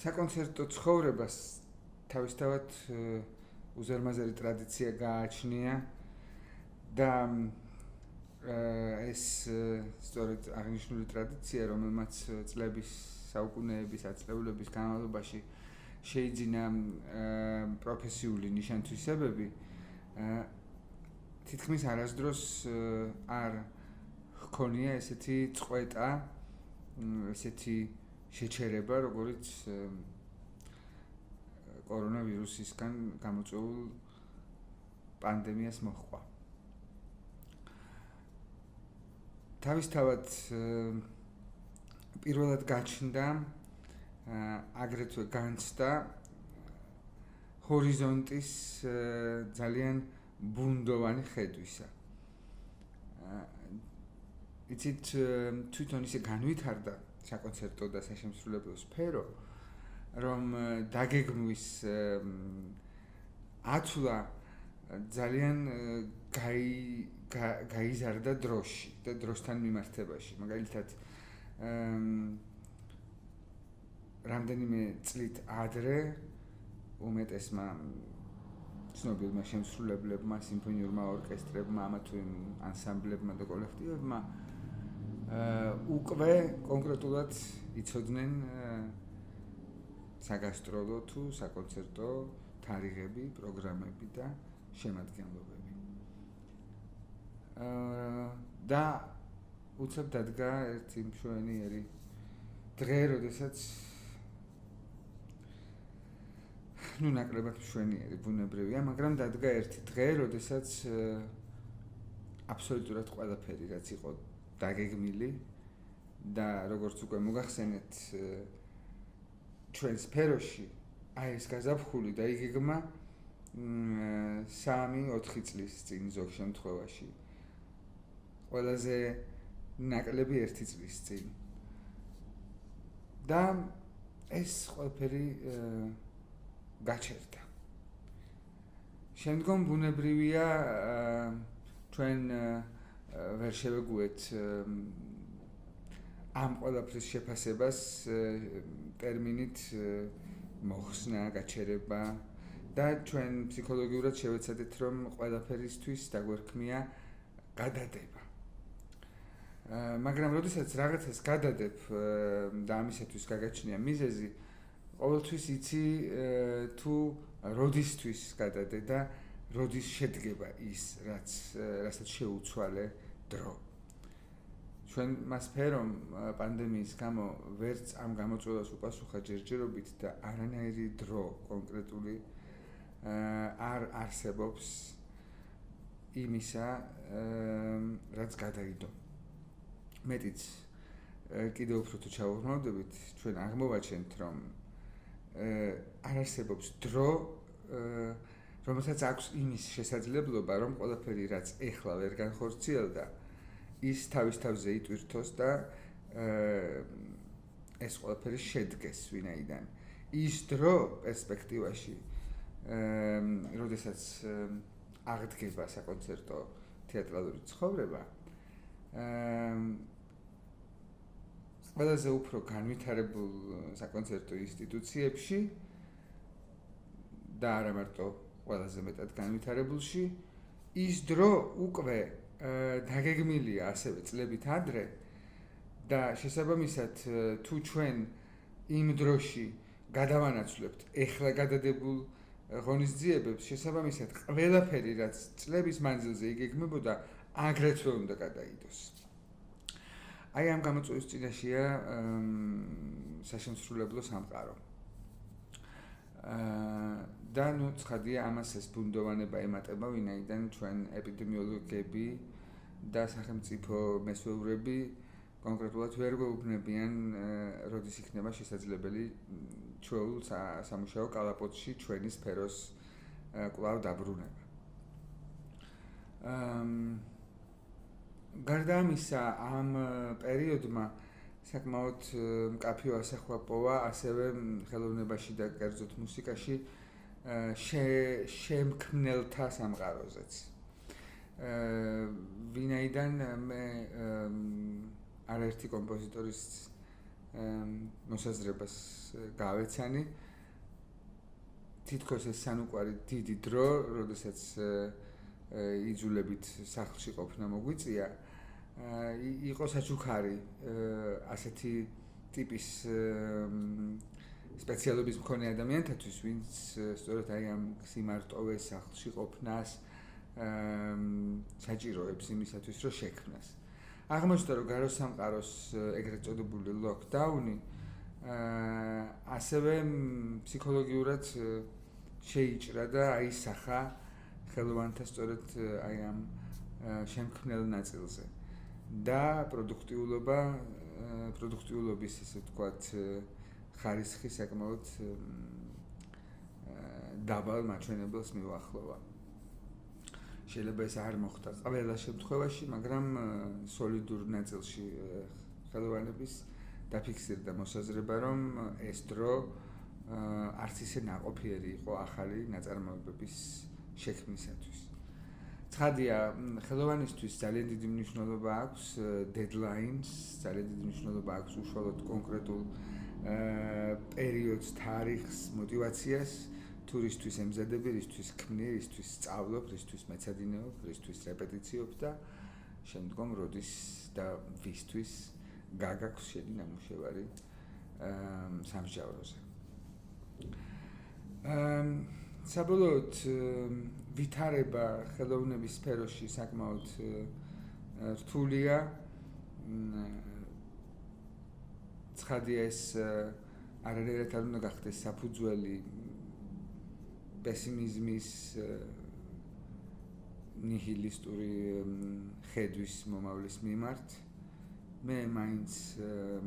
საკონცერტო ცხოვრებას თავისთავად უზარმაზარი ტრადიცია გააჩნია და ეს სწორედ აღნიშნული ტრადიცია, რომელმაც წლების, საუკუნეების, ათწლეულების განმავლობაში შეიძინა პროფესიული ნიშან-თვისებები, თითქმის არასდროს არ ჰქონია ესეთი წყვეტა, ესეთი შეჩერება, როგორც კორონავირუსისგან გამოწვეულ პანდემიას მოჰყვა. თავისთავად პირველად გაჩნდა, აგრეთვე განცდა ჰორიზონტის ძალიან ბუნდოვანი ხედვისა. იცით, თვითონ ისე განვითარდა საკონცერტო და საშემსრულებლო სფერო, რომ დაგეგმვის ათვლა ძალიან გაიზარდა დროში და დროსთან მიმართებაში. მაგალითად, რამდენიმე წლით ადრე უმეტესმა ცნობილმა შემსრულებლებმა, სიმფონიურმა ორკესტრებმა, ამა თუ იმ ანსამბლებმა და კოლექტივებმა უკვე კონკრეტულად იცოდნენ საგასტროლო თუ საკონცერტო თარიღები, პროგრამები და შემადგენლობები. და უცებ დადგა ერთი მშვენიერი დღე, როდესაც ნაკლებად მშვენიერი ბუნებრივია, მაგრამ დადგა ერთი დღე, როდესაც აბსოლუტურად ყველაფერი, რაც იყო დაგეგმილი და როგორც უკვე მოგახსენეთ, ჩვენ სფეროში ეს გაზაფხული დაიგეგმა 3-4 წლის წინ ზოგ შემთხვევაში. ყველაზე ნაკლები 1 წლის წინ. და ეს ყველაფერი გაჩერდა. შემდგომ ბუნებრივია ჩვენ ვერ შევეგუეთ ამ ყველაფრის შეფასებას ტერმინით მოხსნა, გაჩერება და ჩვენ ფსიქოლოგიურად შევეცადეთ, რომ ყველაფერისთვის დაგვერქმია გადადება. მაგრამ როდესაც რაღაცას გადადებ და ამისათვის გაგაჩნია მიზეზი, ყოველთვის იცი თუ როდისთვის გადადე და როდის შედგება ის, რასაც შეუცვალე დრო. ჩვენ მას ფერომ პანდემიის გამო ვერც ამ გამოწვევას უპასუხა ჯერჯერობით და არანაირი დრო კონკრეტული არ არსებობს იმისა, რაც გადაიდო. მეტიც კიდევ უფრო თუ ჩავუღრმავდებით, ჩვენ აღმოვაჩენთ, რომ არ არსებობს დრო, რომელსაც აქვს იმის შესაძლებლობა, რომ ყველაფერი, რაც ეხლა ვერ განხორციელდა, ის თავის თავზე იტვირთოს და ეს ყველაფერი შედგეს ვინაიდან. ის დრო პერსპექტივაში, როდესაც აღდგება საკონცერტო თეატრალური ცხოვრება, ყველაზე უფრო განვითარებულ საკონცერტო ინსტიტუციებში და არა მარტო ყველაზე მეტად განვითარებულში, ის დრო უკვე დაგეგმილია ასევე წლებით ადრე და შესაბამისად თუ ჩვენ იმ დროში გადავანაცვლებთ ეხლა გადადებულ ღონისძიებებს, შესაბამისად ყველაფერი, რაც წლების მანძილზე იგეგმებოდა, აგრეთვე უნდა გადაიდოს. აი ამ გამოწვევის წინაშეა საშემსრულებლო სამყარო. და ცხადია, ამას ეს ბუნდოვანება ემატება, ვინაიდან ჩვენ ეპიდემიოლოგები და სახელმწიფო მესვეურები კონკრეტულად ვერ გვეუბნებიან, როდის იქნება შესაძლებელი ჩვეულ სამუშაო კალაპოტში ჩვენი სფეროს კვლავ დაბრუნება. გარდა ამისა, ამ პერიოდმა საკმაოდ მკაფიო ასახვა პოვა ასევე ხელოვნებაში და კერძოდ მუსიკაში შემქმნელთა სამყაროზეც. ვინაიდან მე არაერთი კომპოზიტორის მოსაზრებას გავეცანი. თითქოს ეს სანუკვარი დიდი დრო, როდესაც იძულებით სახლში ყოფნა მოგვიწია, იყო საჩუქარი ასეთი ტიპის სპეციალობის მქონე ადამიანთათვის, ვინც სწორედ აი ამ სიმარტოვეს სახლში ყოფნას საჭიროებს იმისათვის, რომ შექმნას. აღმოჩნდა, რომ გაროსამყაროს ეგრეთ წოდებული ლოკდაუნი ასევე ფსიქოლოგიურად შეიჭრა და აისახა ხელოვანთა სწორედ აი ამ შემქმნელ ნაწილზე. და პროდუქტიულობის ესე ვთქვათ ხარისხი საკმაოდ დაბალ მაჩვენებელს მიუახლოვა. შეიძლება ეს არ მოხდა ყველა შემთხვევაში, მაგრამ სოლიდურ ნაწილში ხელოვანების დაფიქსირდა მოსაზრება, რომ ეს დრო არც ისე ნაყოფიერი იყო ახალი ნაწარმოებების შექმნისათვის. ცხადია, ხელოვანისთვის ძალიან დიდი მნიშვნელობა აქვს deadlines, ძალიან დიდი მნიშვნელობა აქვს უშუალოდ კონკრეტულ პერიოდს, თარიღს, მოტივაციას, თუ რისთვის ემზადები, რისთვის ქმნი, რისთვის სწავლობ, რისთვის მეცადინეობ, რისთვის რეპეტიციობ და შემდგომ როდის და ვისთვის გაგაქვს შენი ნამუშევარი სამსჯავროზე. საბოლოოდ ვითარება ხელოვნების სფეროში საკმაოდ რთულია. ცხადია, ეს არანაირად არ უნდა გახდეს საფუძველი პესიმიზმის ნიჰილისტური ხედვის მომავლის მიმართ. მე მაინც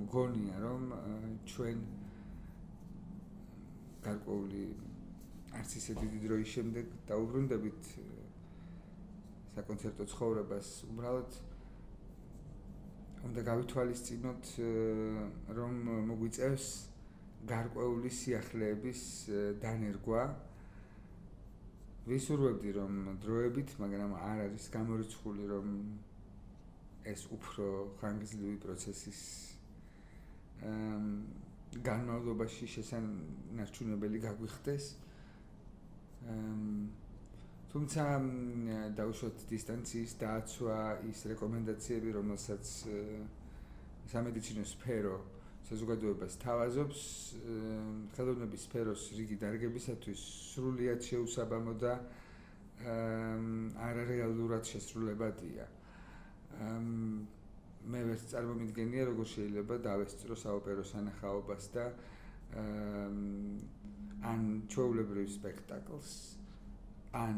მგონია, რომ ჩვენ გარკვეული არც ისე დიდი დროის შემდეგ დაუბრუნდებით საკონცერტო ცხოვრებას. უბრალოდ უნდა გავითვალისწინოთ, რომ მოგვიწევს გარკვეული სიახლეების დანერგვა. ვისურვებდი, რომ დროებით, მაგრამ არ არის გამორიცხული, რომ ეს უფრო ხანგრძლივი პროცესის განმავლობაში შესანარჩუნებელი გაგვიხდეს. თუმცა დაუშვათ დისტანციის დაცვა, ის რეკომენდაციები, რომელსაც სამედიცინო სფერო საზოგადოებას თავაზობს, ხელოვნების სფეროს რიგი დარგებისათვის სრულიად შეუსაბამო და არარეალურად შესრულებადია. მე ვერც წარმომიდგენია, როგორ შეიძლება დავესწრო საოპერო სანახაობას და ან ჩვეულებრივ სპექტაკლს, ან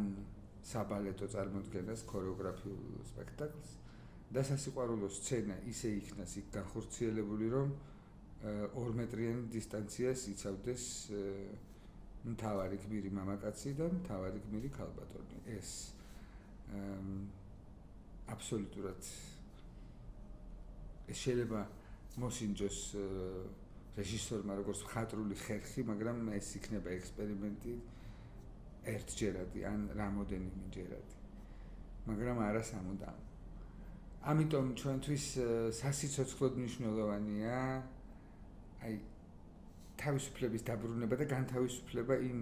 საბალეტო წარმოდგენას, ქორეოგრაფიულ სპექტაკლს და სასიყვარულო სცენა ისე იქნას იქ განხორციელებული, რომ 2 მეტრიანი დისტანციას იცავდეს მთავარი გმირი მამაკაცი და მთავარი გმირი ქალბატონი. ეს აბსოლუტურად ეს შეიძლება მოსინჯოს რეჟისორმა როგორც მხატვრული ხერხი, მაგრამ ეს იქნება ექსპერიმენტი ერთჯერადი ან რამოდენიმეჯერადი, მაგრამ არა სამუდამო. ამიტომ ჩვენთვის სასიცოცხლოდ მნიშვნელოვანია აი თავისუფლების დაბრუნება და განთავისუფლება იმ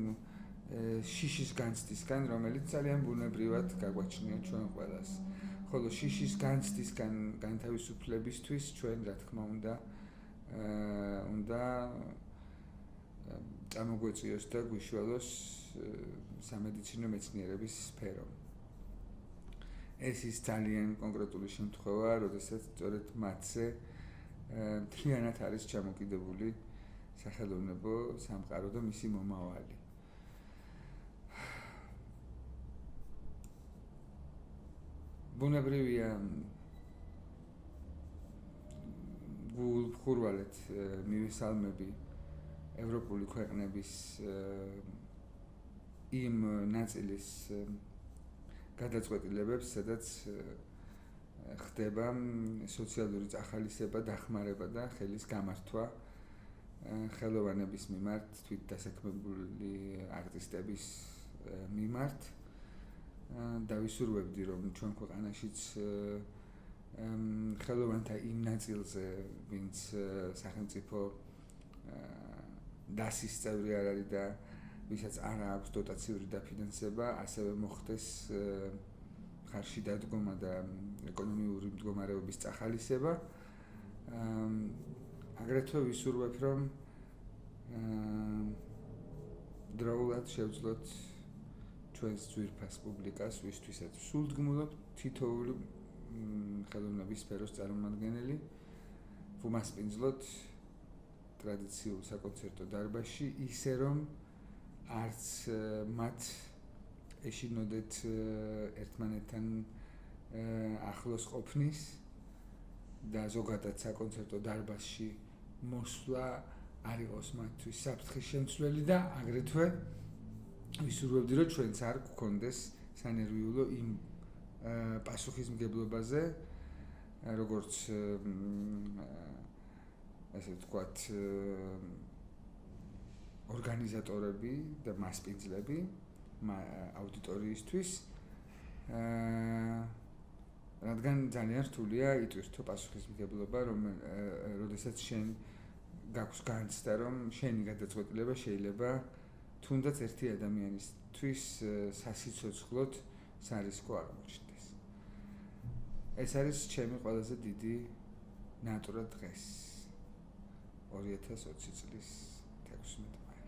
შიშის განცდისგან, რომელიც ძალიან ბუნებრივად გაგვაჩნია ჩვენ ყველას. ხოლო შიშის განცდისგან განთავისუფლებისთვის ჩვენ, რა თქმა უნდა წამოგვეწიოს და გვიშველოს სამედიცინო მეცნიერების სფერო. ეს ის ძალიან კონკრეტული შემთხვევა, როდესაც სწორედ მათზე მთლიანად არის ჩამოკიდებული სახელოვნებო სამყარო და მისი მომავალი. ბუნებრივია გულხურვალეთ მივისალმები ევროპული ქვეყნების იმ ნაწილის გადაწყვეტილებებს, სადაც ხდება სოციალური წახალისება, დახმარება და ხელის გამართვა ხელოვანების მიმართ, თვითდასაქმებული არტისტების მიმართ. და ვისურვებდი, რომ ჩვენ ქვეყანაშიც ხელოვანთა იმ ნაწილზე, ვინც სახელმწიფო დასის წევრი არ არის და ვისაც არ აქვს დოტაციური დაფინანსება, ასევე მოხდეს ხარში დადგომა და ეკონომიური მდგომარეობის წახალისება. აგრეთვე ვისურვებ, რომ დროულად შევძლოთ ჩვენს ძვირფას პუბლიკას, ვისთვისაც სულდგმულობ თითოეული ხელოვნების სფეროს წარმომადგენელი, ვუმასპინძლოთ ტრადიციულ საკონცერტო დარბაზში, ისე რომ არც მათ ეშინოდეთ ერთმანეთთან ახლოს ყოფნის და ზოგადად საკონცერტო დარბაზში მოსვლა არ იყოს მათთვის საფრთხის შემცვლელი და აგრეთვე ვისურვებდი, რომ ჩვენც არ გქონდეს სანერვიულო იმ პასუხისმგებლობაზე, როგორც ასე ვთქვათ, ორგანიზატორები და მასპინძლები აუდიტორიისთვის, რადგან ძალიან რთულია იტვირთო პასუხისმგებლობა, როდესაც შენ გაქვს განცდა, რომ შენი გადაწყვეტილება შეიძლება თუნდაც ერთი ადამიანისთვის სასიცოცხლოდ სარისკო აღმოჩნდეს. ეს არის ჩემი ყველაზე დიდი ნატურა დღეს 2020 წლის 16 მაისი.